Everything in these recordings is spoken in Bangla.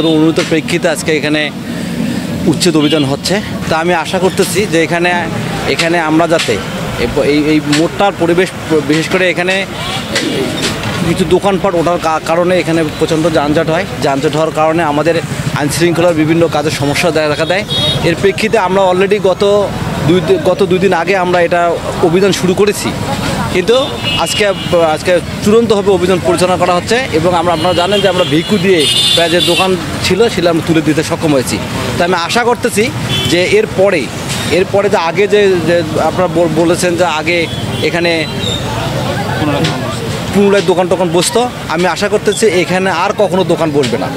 অনুরোধের প্রেক্ষিতে আজকে এখানে উচ্ছেদ অভিযান হচ্ছে। তা আমি আশা করতেছি যে এখানে আমরা যাতে এই মোড়টার পরিবেশ, বিশেষ করে এখানে কিছু দোকানপাট ওঠার কারণে এখানে প্রচণ্ড যানজট হয়। যানজট হওয়ার কারণে আমাদের আইনশৃঙ্খলার বিভিন্ন কাজের সমস্যা দেখা দেয়। এর প্রেক্ষিতে আমরা অলরেডি গত 2 দিন আগে আমরা এটা অভিযান শুরু করেছি, কিন্তু আজকে চূড়ান্তভাবে অভিযান পরিচালনা করা হচ্ছে। এবং আপনারা জানেন যে আমরা ভিকু দিয়ে প্রায় যে দোকান ছিল সেটা আমরা তুলে দিতে সক্ষম হয়েছি। তো আমি আশা করতেছি যে এরপরে যে আগে যে আপনারা বলেছেন যে আগে এখানে পুনরায় দোকান বসতো, আমি আশা করতেছি এখানে আর কখনো দোকান বসবে না।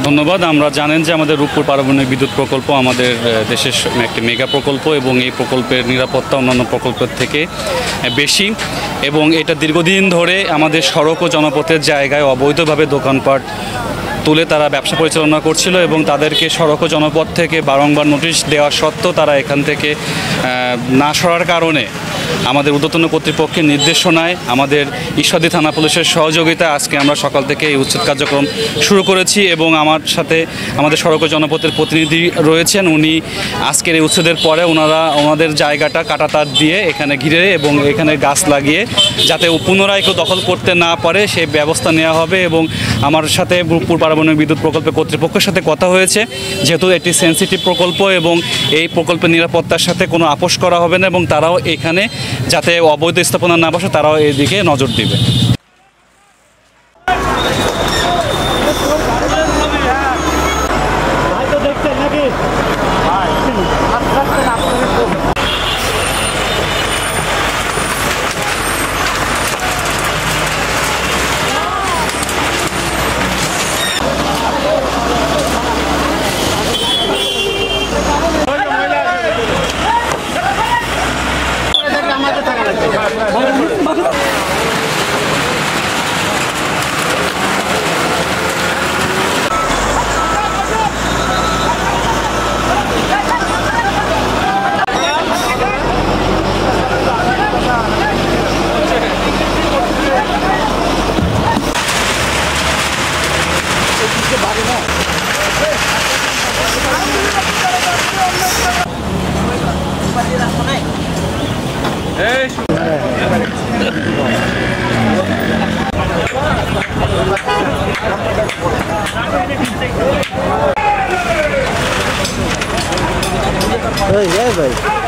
ধন্যবাদ। আমরা জানেন যে আমাদের রূপপুর পারমাণবিক বিদ্যুৎ প্রকল্প আমাদের দেশের একটি মেগা প্রকল্প এবং এই প্রকল্পের নিরাপত্তা অন্যান্য প্রকল্পের থেকে বেশি, এবং এটা দীর্ঘদিন ধরে আমাদের সড়ক ও জনপথের জায়গায় অবৈধভাবে দোকানপাট তুলে তারা ব্যবসা পরিচালনা করছিল এবং তাদেরকে সড়ক ও জনপথ থেকে বারংবার নোটিশ দেওয়া সত্ত্বেও তারা এখান থেকে না সরার কারণে আমাদের ঊর্ধ্বতন কর্তৃপক্ষের নির্দেশনায় আমাদের ঈশ্বরদী থানা পুলিশের সহযোগিতায় আজকে আমরা সকাল থেকে এই উচ্ছেদ কার্যক্রম শুরু করেছি। এবং আমার সাথে আমাদের সড়ক ও জনপথের প্রতিনিধি রয়েছেন, উনি আজকের এই উচ্ছেদের পরে ওনাদের জায়গাটা কাঁটাতার দিয়ে এখানে ঘিরে এবং এখানে গাছ লাগিয়ে যাতে পুনরায় কেউ দখল করতে না পারে সেই ব্যবস্থা নেওয়া হবে। এবং আমার সাথে রূপপুর পারমাণবিক বিদ্যুৎ প্রকল্পের কর্তৃপক্ষের সাথে কথা হয়েছে, যেহেতু এটি সেন্সিটিভ প্রকল্প এবং এই প্রকল্পের নিরাপত্তার সাথে কোনো আপোষ করা হবে না এবং তারাও এখানে যাতে অবৈধ স্থাপনা না বসে তারাও এদিকে নজর দিবে। Hey, yeah, baby.